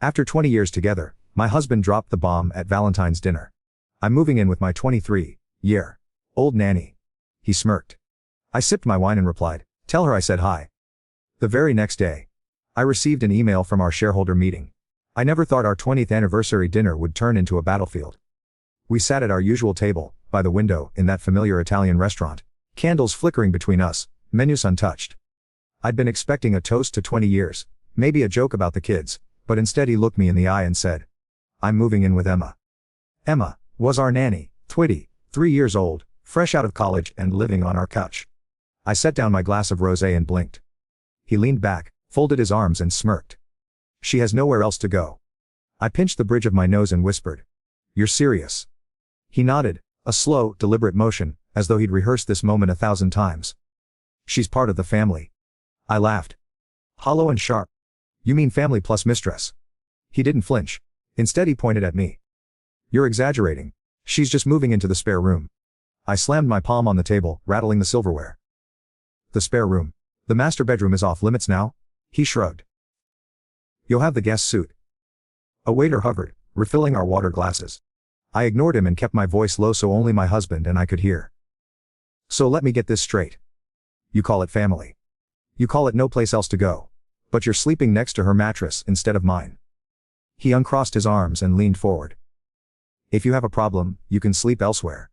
After 20 years together, my husband dropped the bomb at Valentine's dinner. I'm moving in with my 23-year-old nanny. He smirked. I sipped my wine and replied, "Tell her I said hi." The very next day, I received an email from our shareholder meeting. I never thought our 20th anniversary dinner would turn into a battlefield. We sat at our usual table, by the window, in that familiar Italian restaurant. Candles flickering between us, menus untouched. I'd been expecting a toast to 20 years, maybe a joke about the kids, but instead he looked me in the eye and said, "I'm moving in with Emma." Emma was our nanny, 23 years old, fresh out of college and living on our couch. I set down my glass of rosé and blinked. He leaned back, folded his arms and smirked. "She has nowhere else to go." I pinched the bridge of my nose and whispered, "You're serious?" He nodded, a slow, deliberate motion, as though he'd rehearsed this moment 1,000 times. "She's part of the family." I laughed. Hollow and sharp. "You mean family plus mistress?" He didn't flinch. Instead he pointed at me. "You're exaggerating. She's just moving into the spare room." I slammed my palm on the table, rattling the silverware. "The spare room? The master bedroom is off limits now?" He shrugged. "You'll have the guest suite." A waiter hovered, refilling our water glasses. I ignored him and kept my voice low so only my husband and I could hear. "So let me get this straight. You call it family. You call it no place else to go. But you're sleeping next to her mattress instead of mine." He uncrossed his arms and leaned forward. "If you have a problem, you can sleep elsewhere."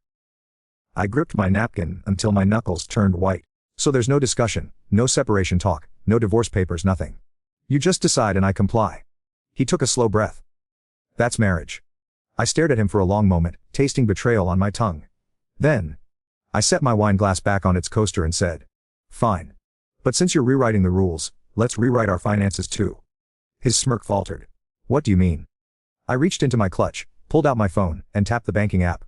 I gripped my napkin until my knuckles turned white. "So there's no discussion, no separation talk, no divorce papers, nothing. You just decide and I comply." He took a slow breath. "That's marriage." I stared at him for a long moment, tasting betrayal on my tongue. Then, I set my wine glass back on its coaster and said, "Fine. But since you're rewriting the rules, let's rewrite our finances too." His smirk faltered. "What do you mean?" I reached into my clutch, pulled out my phone, and tapped the banking app.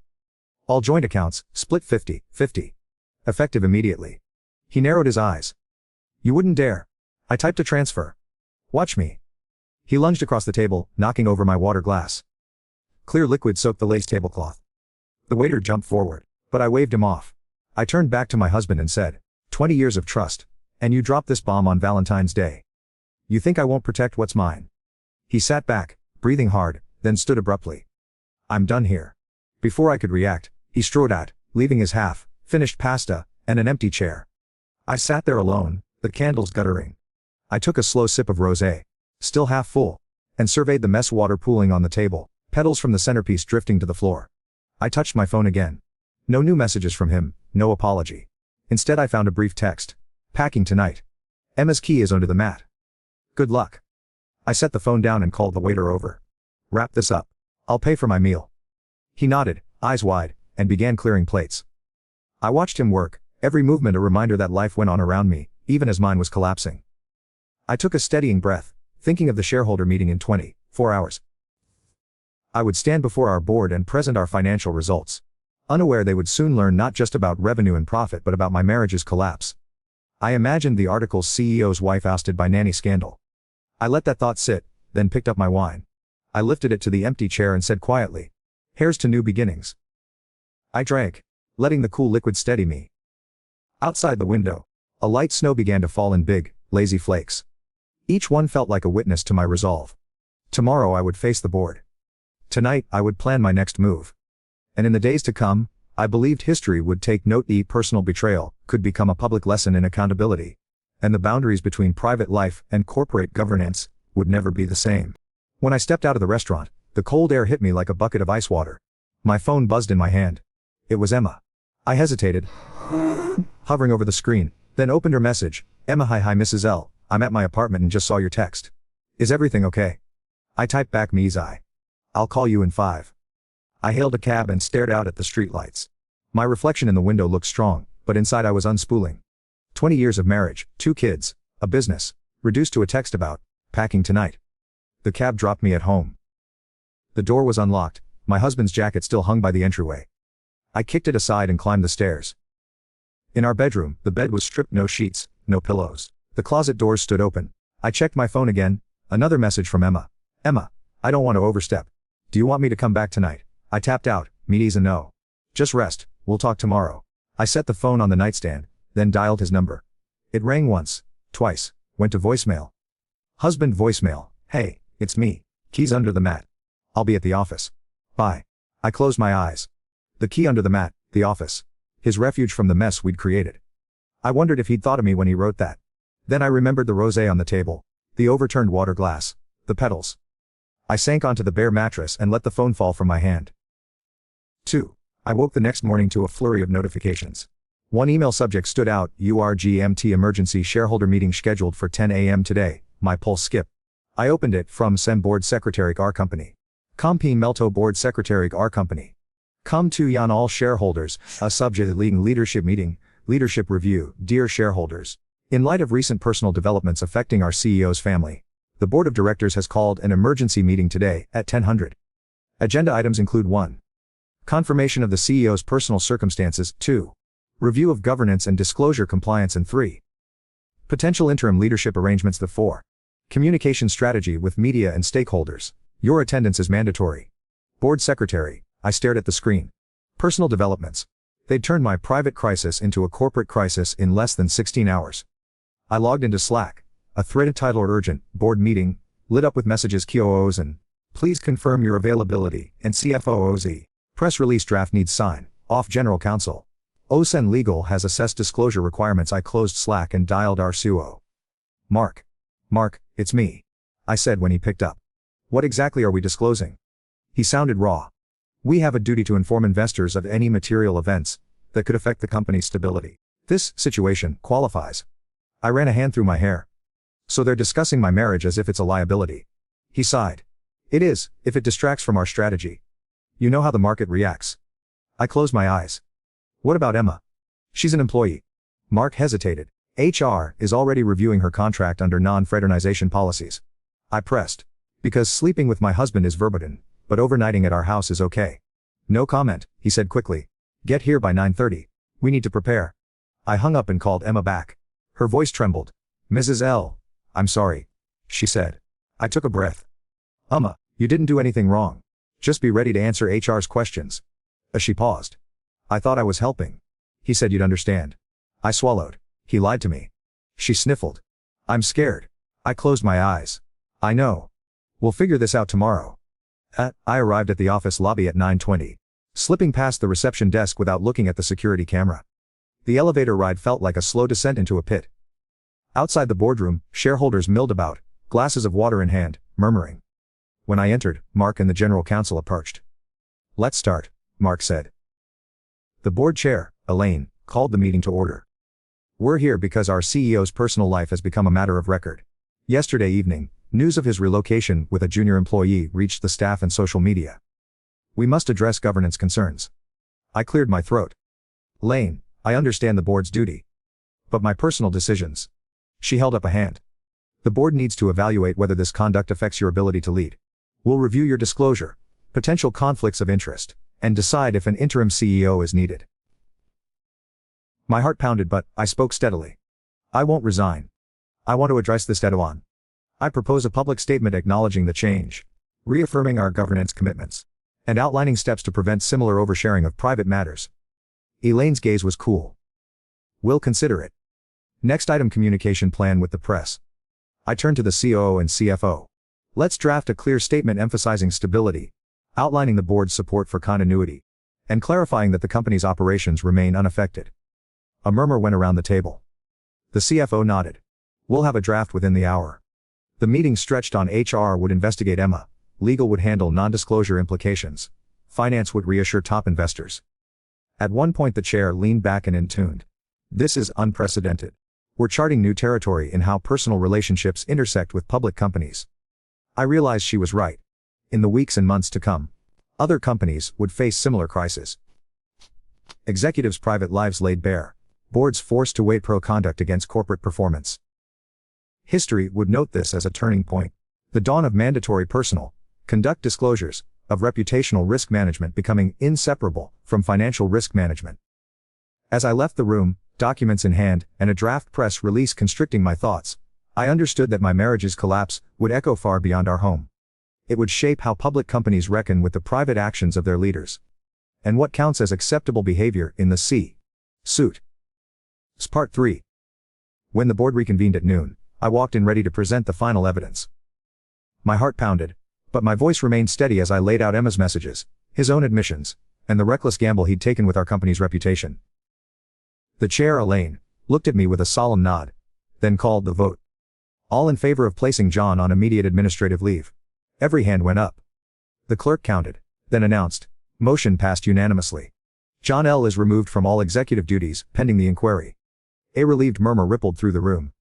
"All joint accounts, split 50-50. Effective immediately." He narrowed his eyes. "You wouldn't dare." I typed a transfer. "Watch me." He lunged across the table, knocking over my water glass. Clear liquid soaked the lace tablecloth. The waiter jumped forward, but I waved him off. I turned back to my husband and said, 20 years of trust. And you dropped this bomb on Valentine's Day. You think I won't protect what's mine?" He sat back, breathing hard, then stood abruptly. "I'm done here." Before I could react, he strode out, leaving his half-finished pasta and an empty chair. I sat there alone, the candles guttering. I took a slow sip of rosé, still half full, and surveyed the mess water pooling on the table, petals from the centerpiece drifting to the floor. I touched my phone again. No new messages from him, no apology. Instead I found a brief text. "Packing tonight. Emma's key is under the mat. Good luck." I set the phone down and called the waiter over. "Wrap this up. I'll pay for my meal." He nodded, eyes wide, and began clearing plates. I watched him work, every movement a reminder that life went on around me, even as mine was collapsing. I took a steadying breath, thinking of the shareholder meeting in 24 hours. I would stand before our board and present our financial results. Unaware they would soon learn not just about revenue and profit but about my marriage's collapse. I imagined the article's CEO's wife ousted by nanny scandal. I let that thought sit, then picked up my wine. I lifted it to the empty chair and said quietly, "Here's to new beginnings." I drank, letting the cool liquid steady me. Outside the window, a light snow began to fall in big, lazy flakes. Each one felt like a witness to my resolve. Tomorrow I would face the board. Tonight I would plan my next move. And in the days to come, I believed history would take note. Personal betrayal could become a public lesson in accountability. And the boundaries between private life and corporate governance would never be the same. When I stepped out of the restaurant, the cold air hit me like a bucket of ice water. My phone buzzed in my hand. It was Emma. I hesitated, hovering over the screen, then opened her message. "Emma, hi Mrs. L. I'm at my apartment and just saw your text. Is everything okay?" I typed back, "Ms. I. I'll call you in 5. I hailed a cab and stared out at the streetlights. My reflection in the window looked strong, but inside I was unspooling. 20 years of marriage, 2 kids, a business, reduced to a text about packing tonight. The cab dropped me at home. The door was unlocked, my husband's jacket still hung by the entryway. I kicked it aside and climbed the stairs. In our bedroom, the bed was stripped, no sheets, no pillows. The closet doors stood open. I checked my phone again, another message from Emma. "Emma, I don't want to overstep. Do you want me to come back tonight?" I tapped out, "Meeting's a no. Just rest, we'll talk tomorrow." I set the phone on the nightstand, then dialed his number. It rang once, twice, went to voicemail. Husband voicemail, "Hey, it's me, Keys under the mat. I'll be at the office. Bye. I closed my eyes. The key under the mat, the office. His refuge from the mess we'd created. I wondered if he'd thought of me when he wrote that. Then I remembered the rosé on the table, the overturned water glass, the petals. I sank onto the bare mattress and let the phone fall from my hand. 2. I woke the next morning to a flurry of notifications. One email subject stood out: URGMT emergency shareholder meeting scheduled for 10 a.m. today. My pulse skipped. I opened it. From SEM Board Secretary R Company. Compi Melto Board Secretary R Company. Come to Yan all shareholders, a subject leading leadership meeting, leadership review. Dear shareholders. In light of recent personal developments affecting our CEO's family, the board of directors has called an emergency meeting today at 10:00. Agenda items include 1. Confirmation of the CEO's personal circumstances, 2. Review of governance and disclosure compliance, and 3. Potential interim leadership arrangements, the 4. Communication strategy with media and stakeholders. Your attendance is mandatory. Board Secretary. I stared at the screen. Personal developments. They'd turned my private crisis into a corporate crisis in less than 16 hours. I logged into Slack. A thread titled Urgent, Board Meeting, lit up with messages QOOs and please confirm your availability, and CFOOZ. Press release draft needs sign, off General Counsel. OSEN Legal has assessed disclosure requirements. I closed Slack and dialed our CEO. Mark, it's me. I said when he picked up. What exactly are we disclosing? He sounded raw. We have a duty to inform investors of any material events that could affect the company's stability. This situation qualifies. I ran a hand through my hair. So they're discussing my marriage as if it's a liability. He sighed. It is, if it distracts from our strategy. You know how the market reacts. I closed my eyes. What about Emma? She's an employee. Mark hesitated. HR is already reviewing her contract under non-fraternization policies. I pressed. Because sleeping with my husband is verboten, but overnighting at our house is okay. No comment, he said quickly. Get here by 9:30. We need to prepare. I hung up and called Emma back. Her voice trembled. Mrs. L. I'm sorry, she said. I took a breath. Emma, you didn't do anything wrong. Just be ready to answer HR's questions. As she paused. I thought I was helping. He said you'd understand. I swallowed. He lied to me. She sniffled. I'm scared. I closed my eyes. I know. We'll figure this out tomorrow. I arrived at the office lobby at 9:20. Slipping past the reception desk without looking at the security camera. The elevator ride felt like a slow descent into a pit. Outside the boardroom, shareholders milled about, glasses of water in hand, murmuring. When I entered, Mark and the general counsel approached. Let's start, Mark said. The board chair, Elaine, called the meeting to order. We're here because our CEO's personal life has become a matter of record. Yesterday evening, news of his relocation with a junior employee reached the staff and social media. We must address governance concerns. I cleared my throat. Lane, I understand the board's duty. But my personal decisions. She held up a hand. The board needs to evaluate whether this conduct affects your ability to lead. We'll review your disclosure, potential conflicts of interest, and decide if an interim CEO is needed. My heart pounded, but I spoke steadily. I won't resign. I want to address this head-on. I propose a public statement acknowledging the change, reaffirming our governance commitments, and outlining steps to prevent similar oversharing of private matters. Elaine's gaze was cool. We'll consider it. Next item: communication plan with the press. I turned to the COO and CFO. Let's draft a clear statement emphasizing stability, outlining the board's support for continuity, and clarifying that the company's operations remain unaffected. A murmur went around the table. The CFO nodded. We'll have a draft within the hour. The meeting stretched on. HR would investigate Emma, legal would handle non-disclosure implications, finance would reassure top investors. At one point the chair leaned back and intoned. This is unprecedented. We're charting new territory in how personal relationships intersect with public companies. I realized she was right. In the weeks and months to come, other companies would face similar crises. Executives' private lives laid bare, boards forced to weigh pro-conduct against corporate performance. History would note this as a turning point. The dawn of mandatory personal conduct disclosures, of reputational risk management becoming inseparable from financial risk management. As I left the room, documents in hand, and a draft press release constricting my thoughts, I understood that my marriage's collapse would echo far beyond our home. It would shape how public companies reckon with the private actions of their leaders, and what counts as acceptable behavior in the C-suite. Part 3. When the board reconvened at noon, I walked in ready to present the final evidence. My heart pounded, But my voice remained steady as I laid out Emma's messages, his own admissions, and the reckless gamble he'd taken with our company's reputation. The chair, Elaine, looked at me with a solemn nod, then called the vote. All in favor of placing John on immediate administrative leave. Every hand went up. The clerk counted, then announced, motion passed unanimously. John L. is removed from all executive duties, pending the inquiry. A relieved murmur rippled through the room.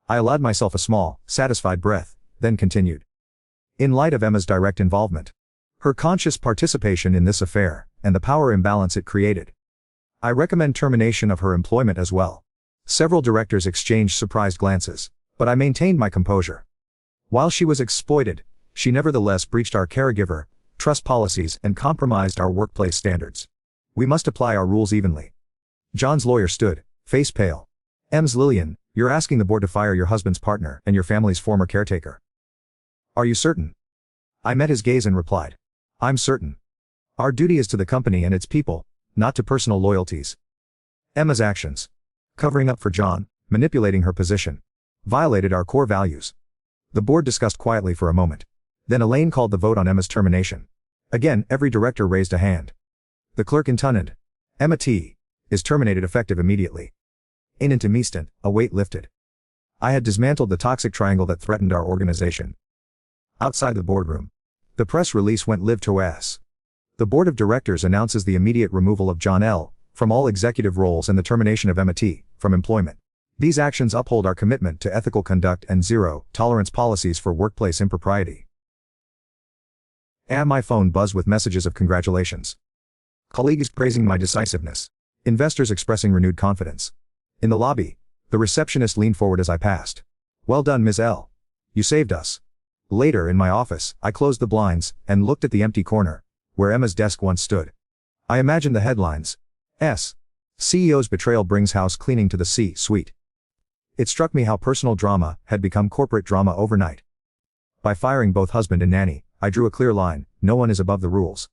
I allowed myself a small, satisfied breath, then continued. In light of Emma's direct involvement, her conscious participation in this affair, and the power imbalance it created, I recommend termination of her employment as well. Several directors exchanged surprised glances, but I maintained my composure. While she was exploited, she nevertheless breached our caregiver trust policies and compromised our workplace standards. We must apply our rules evenly. John's lawyer stood, face pale. Ms. Lillian, you're asking the board to fire your husband's partner and your family's former caretaker. Are you certain? I met his gaze and replied. I'm certain. Our duty is to the company and its people, not to personal loyalties. Emma's actions, covering up for John, manipulating her position, violated our core values. The board discussed quietly for a moment. Then Elaine called the vote on Emma's termination. Again, every director raised a hand. The clerk intoned. Emma T. is terminated effective immediately. In an instant, a weight lifted. I had dismantled the toxic triangle that threatened our organization. Outside the boardroom, the press release went live to us. The board of directors announces the immediate removal of John L. from all executive roles and the termination of Emma T. from employment. These actions uphold our commitment to ethical conduct and zero-tolerance policies for workplace impropriety. My phone buzzed with messages of congratulations. Colleagues praising my decisiveness. Investors expressing renewed confidence. In the lobby, the receptionist leaned forward as I passed. Well done, Ms. L. You saved us. Later in my office, I closed the blinds and looked at the empty corner, where Emma's desk once stood. I imagined the headlines. CEO's betrayal brings house cleaning to the C-suite. It struck me how personal drama had become corporate drama overnight. By firing both husband and nanny, I drew a clear line. No one is above the rules.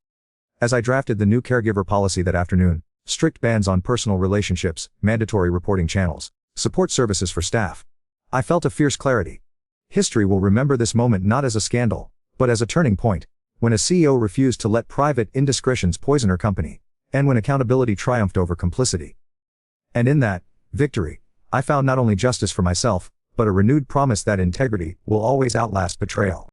As I drafted the new caregiver policy that afternoon, strict bans on personal relationships, mandatory reporting channels, support services for staff, I felt a fierce clarity. History will remember this moment not as a scandal, but as a turning point, when a CEO refused to let private indiscretions poison her company, and when accountability triumphed over complicity. And in that victory, I found not only justice for myself, but a renewed promise that integrity will always outlast betrayal.